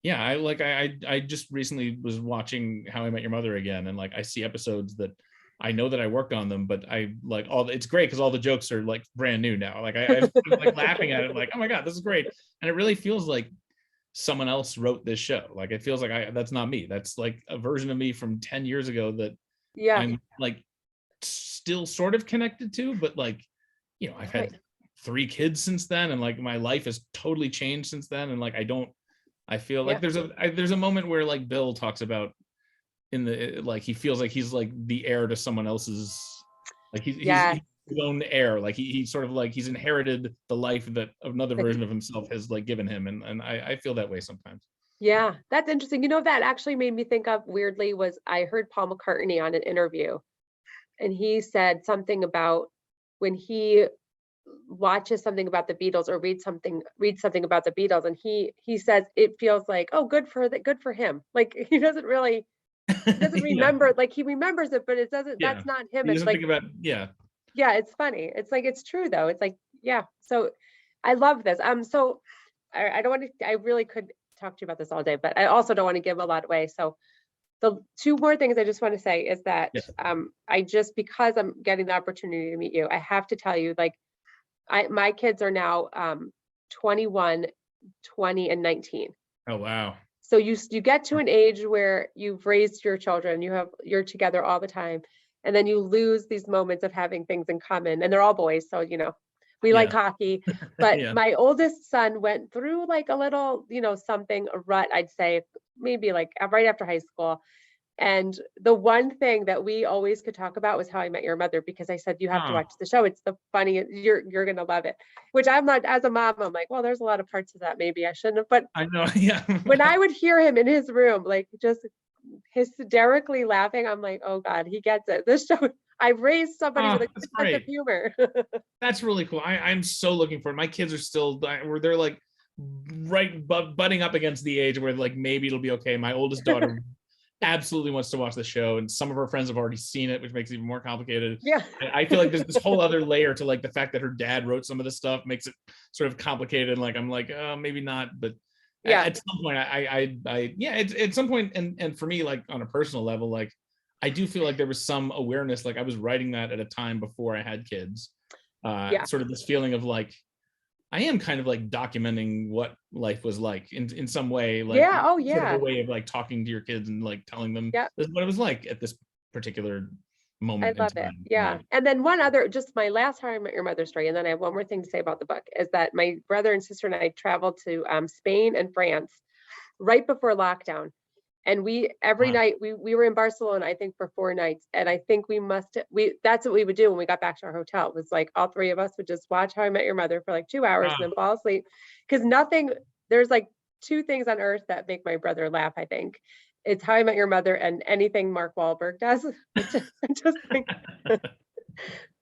yeah, I just recently was watching How I Met Your Mother again, and like I see episodes that I know that I worked on them, but I like it's great because all the jokes are like brand new now. Like I'm like laughing at it, like, oh my god, this is great. And it really feels like someone else wrote this show. Like it feels like that's not me. That's like a version of me from 10 years ago that Yeah. I'm like still sort of connected to, but like, I've Right. had 3 kids since then, and like my life has totally changed since then. And like I feel like Yeah. there's a moment where like Bill talks about in the like he feels like he's like the heir to someone else's, like he's Yeah. his own heir, like he sort of like he's inherited the life that another version of himself has like given him, and I feel that way sometimes. Yeah, that's interesting. That actually made me think of weirdly was I heard Paul McCartney on an interview, and he said something about when he watches something about the Beatles or reads something about the Beatles, and he says it feels like, oh, good for him. Like he doesn't Yeah, remember, like he remembers it, but it doesn't, yeah, that's not him. he It's doesn't like, think about, yeah. yeah, it's funny. It's like it's true though. It's like, yeah. So I love this. So I don't want to, I really could talk to you about this all day, but I also don't want to give a lot away. So the two more things I just want to say is that Yes. I just, because I'm getting the opportunity to meet you, I have to tell you, like, my kids are now 21, 20, and 19. Oh wow. So you get to an age where you've raised your children, you're together all the time, and then you lose these moments of having things in common. And they're all boys, so we like Yeah. hockey. But Yeah. my oldest son went through like a little, something, a rut, I'd say, maybe like right after high school. And the one thing that we always could talk about was How I Met Your Mother, because I said, you have to Oh, watch the show. It's the funniest, you're gonna love it. Which I'm not, as a mom, I'm like, well, there's a lot of parts of that maybe I shouldn't have. But I know. Yeah. when I would hear him in his room, like just hysterically laughing, I'm like, oh God, he gets it. This show, I've raised somebody with Oh, a that's good sense of great. humor. That's really cool. I'm so looking for it. My kids are still where they're like right butting up against the age where like maybe it'll be okay. My oldest daughter absolutely wants to watch the show, and some of her friends have already seen it, which makes it even more complicated. Yeah. I feel like there's this whole other layer to like the fact that her dad wrote some of this stuff makes it sort of complicated. Like I'm like, oh, maybe not, but Yeah. at some point, yeah, it's at some point, and for me, like on a personal level, like I do feel like there was some awareness, like I was writing that at a time before I had kids, Yeah. sort of this feeling of like I am kind of like documenting what life was like in some way, like Yeah. Oh sort of a yeah. way of like talking to your kids and like telling them Yeah. this is what it was like at this particular I moment in love it. time. Yeah. And then one other, just my last How I Met Your Mother story, and then I have one more thing to say about the book, is that my brother and sister and I traveled to Spain and France right before lockdown. And we every Wow. night we were in Barcelona, I think, for 4 nights. And I think that's what we would do when we got back to our hotel. It was like all three of us would just watch How I Met Your Mother for like 2 hours and Ah, then fall asleep. Because there's like two things on earth that make my brother laugh, I think. It's How I Met Your Mother and anything Mark Wahlberg does. Just think.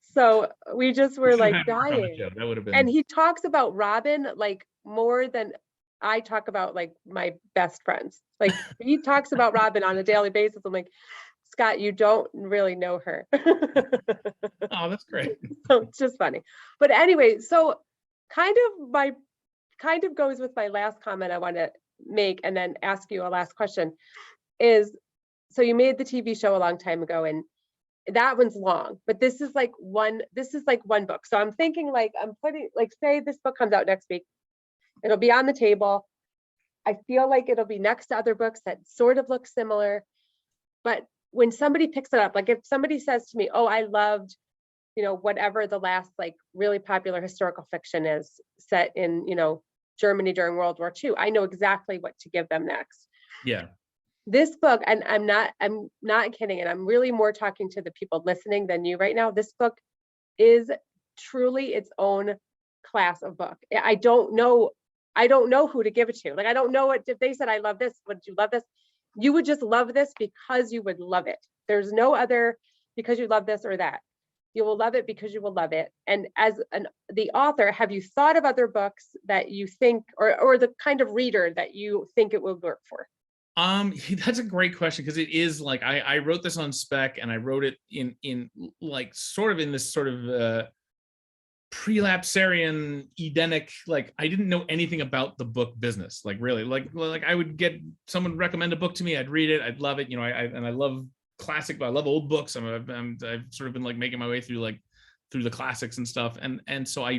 So we just we were should have like had Mark on the dying. show. That would have And been. he talks about Robin like more than I talk about like my best friends. Like he talks about Robin on a daily basis. I'm like, Scott, you don't really know her. Oh, that's great. So it's just funny. But anyway, so kind of my kind of goes with my last comment I want to make and then ask you a last question is, so you made the TV show a long time ago, and that one's long, but this is like one book. So I'm thinking like I'm putting, like, say this book comes out next week, it'll be on the table. I feel like it'll be next to other books that sort of look similar. But when somebody picks it up, like if somebody says to me, oh, I loved, whatever the last like really popular historical fiction is set in, Germany during World War II, I know exactly what to give them next. Yeah. This book, and I'm not kidding, and I'm really more talking to the people listening than you right now. This book is truly its own class of book. I don't know who to give it to. Like I don't know what if they said I love this, would you love this? you would just love this because you would love it. There's no other because you love this or that. You will love it because you will love it. And as the author, have you thought of other books that you think, or the kind of reader that you think it will work for? That's a great question, because it is like I wrote this on spec, and I wrote it in like sort of in this sort of prelapsarian Edenic, like I didn't know anything about the book business, like really, like I would get someone recommend a book to me, I'd read it, I'd love it, you know, I love classic, but I love old books. I've sort of been like making my way through the classics and stuff, and so I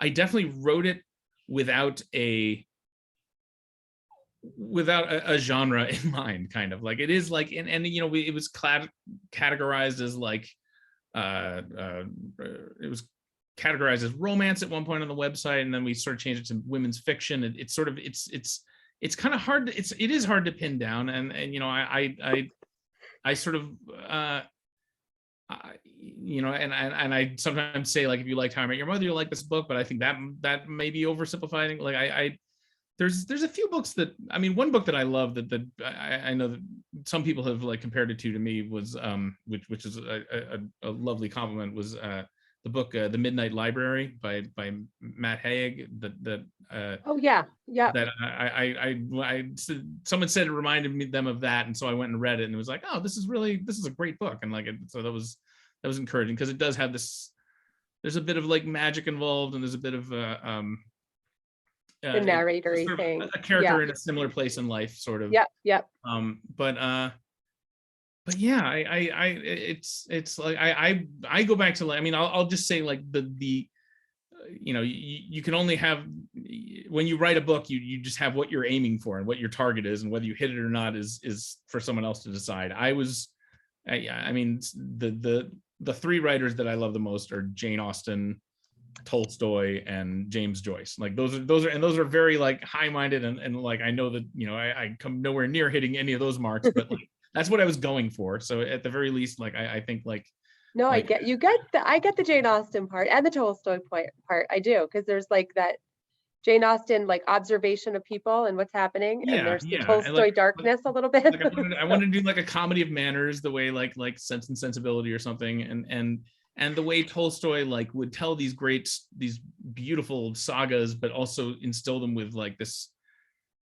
definitely wrote it without a genre in mind, kind of like it is like, and you know, it was categorized as like it was categorized as romance at one point on the website, and then we sort of changed it to women's fiction. It's sort of it's kind of hard it is hard to pin down, and you know, I sort of you know, and I sometimes say, like, if you liked How I Met Your Mother, you'll like this book, but I think that may be oversimplifying. Like there's a few books that, I mean, one book that I love that I know that some people have like compared it to me was which is a lovely compliment, was the book The Midnight Library by Matt Haig. Oh yeah, yeah. That someone said it reminded them of that, and so I went and read it, and it was like, oh, this is a great book, and like so that was encouraging, because it does have this, there's a bit of like magic involved, and there's a bit of the narratory sort of thing, a character in a similar place in life, sort of. Yep. But yeah, it's like I go back to, like, I mean, I'll just say, like, the you know, you can only have, when you write a book, you just have what you're aiming for and what your target is, and whether you hit it or not is for someone else to decide. I mean, the three writers that I love the most are Jane Austen, Tolstoy, and James Joyce. Like those are very like high-minded, and like I know that, you know, I come nowhere near hitting any of those marks, but like that's what I was going for. So at the very least, like I think like, no, like, I get the Jane Austen part and the Tolstoy part. I do, because there's like that Jane Austen like observation of people and what's happening, and there's the Tolstoy darkness a little bit. Like I wanted to do like a comedy of manners, the way like Sense and Sensibility or something, and the way Tolstoy like would tell these beautiful sagas, but also instill them with like this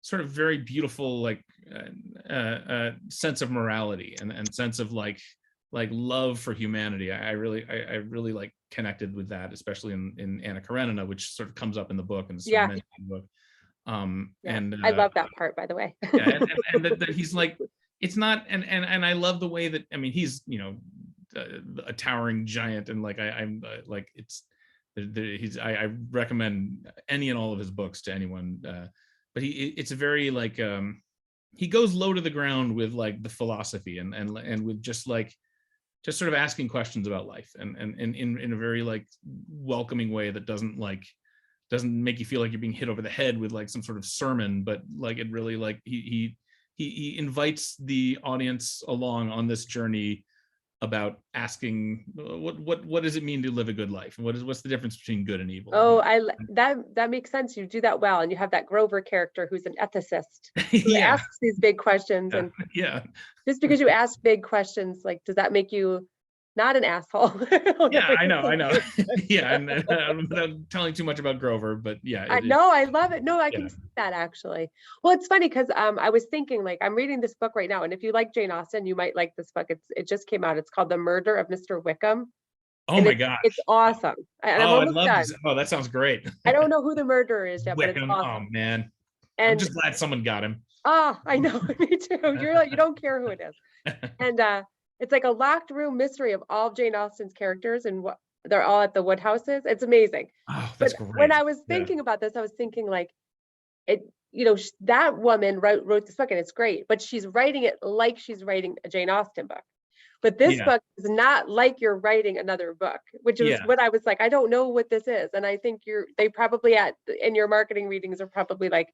sort of very beautiful like sense of morality and sense of like love for humanity. I really like connected with that, especially in Anna Karenina, which sort of comes up in the book and sort of mentioned in the book. And I love that part, by the way. and that he's like, it's not, and I love the way that, I mean, he's, you know, a towering giant, and like I'm like, I recommend any and all of his books to anyone, but it's a very like he goes low to the ground with like the philosophy and with just sort of asking questions about life, and in a very like welcoming way that doesn't make you feel like you're being hit over the head with like some sort of sermon, but like it really, like he invites the audience along on this journey about asking what does it mean to live a good life, and what's the difference between good and evil. Oh, that makes sense. You do that well, and you have that Grover character who's an ethicist who asks these big questions, and just because you ask big questions, like, does that make you not an asshole? I know. Yeah, and I'm not telling too much about Grover, but yeah. I love it. No, I can see that, actually. Well, it's funny because I was thinking, like, I'm reading this book right now, and if you like Jane Austen, you might like this book. It just came out. It's called The Murder of Mr. Wickham. Oh my gosh. It's awesome. And I'm almost done. Oh, that sounds great. I don't know who the murderer is yet, Wickham, but it's awesome. Oh man. And I'm just glad someone got him. Oh, I know. Me too. You're like, you don't care who it is. And it's like a locked room mystery of all of Jane Austen's characters, and what they're all at the Woodhouses. It's amazing. Oh, that's great. When I was thinking about this, I was thinking like, it, you know, that woman wrote this book, and it's great, but she's writing it like she's writing a Jane Austen book. But this book is not like you're writing another book, which is what I was like, I don't know what this is. And I think they probably in your marketing readings are probably like,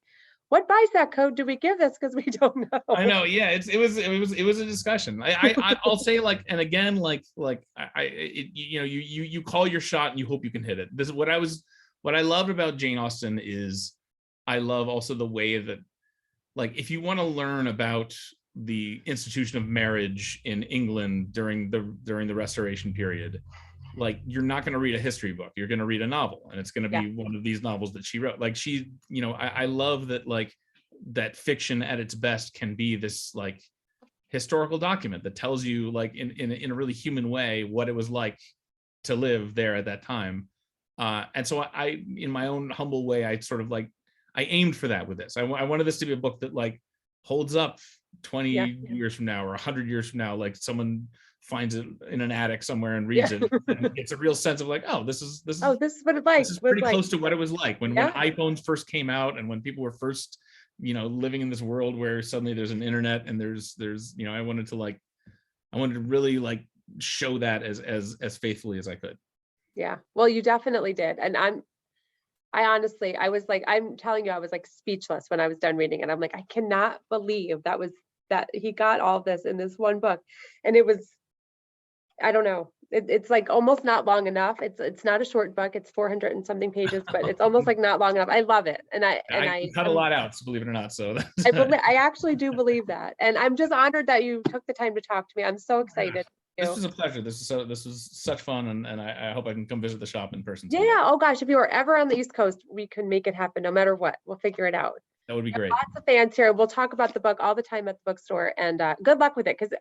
what BISAC code do we give this? Because we don't know. I know. Yeah, it was a discussion. I'll say, like, and again, you know, you call your shot and you hope you can hit it. This is what I loved about Jane Austen is I love also the way that like if you want to learn about the institution of marriage in England during the Restoration period, like you're not going to read a history book, you're going to read a novel, and it's going to Yeah. be one of these novels that she wrote. Like she, I love that, like that fiction at its best can be this like historical document that tells you like in a really human way what it was like to live there at that time. And so I, in my own humble way, I sort of like, I aimed for that with this. I wanted this to be a book that like holds up 20 years from now or 100 years from now. Like someone finds it in an attic somewhere and reads it, and it's a real sense of like, oh, this is what it this is pretty close to what it was like when iPhones first came out, and when people were first, living in this world where suddenly there's an internet and there's I wanted to really like show that as faithfully as I could. Yeah, well, you definitely did. And I honestly, I was like, I'm telling you, I was like speechless when I was done reading it. I'm like, I cannot believe that he got all this in this one book. And it was, I don't know, it's like almost not long enough. It's not a short book. It's 400 and something pages, but it's almost like not long enough. I love it. And I cut a lot out, so believe it or not. So I actually do believe that. And I'm just honored that you took the time to talk to me. I'm so excited. This was a pleasure. This was such fun, and I hope I can come visit the shop in person. Yeah. Oh gosh, if you were ever on the East Coast, we can make it happen no matter what. We'll figure it out. That would be great. Lots of fans here. We'll talk about the book all the time at the bookstore, and good luck with it, because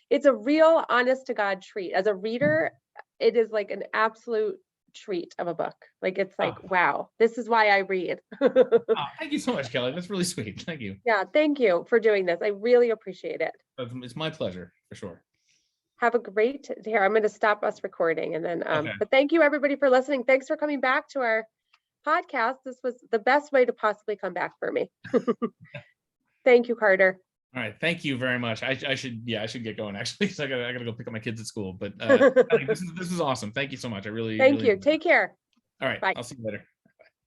it's a real honest to God treat. As a reader, it is like an absolute treat of a book. Like it's like, wow, this is why I read. Thank you so much, Kelly. That's really sweet. Thank you. Yeah, thank you for doing this. I really appreciate it. It's my pleasure, for sure. Have a great day. Here, I'm going to stop us recording, and then Okay. But thank you everybody for listening. Thanks for coming back to our podcast. This was the best way to possibly come back for me. Thank you, Carter. All right, thank you very much. I should get going actually, because I gotta go pick up my kids at school. But this is awesome. Thank you so much. I really Thank you. Take care. All right, Bye. I'll see you later.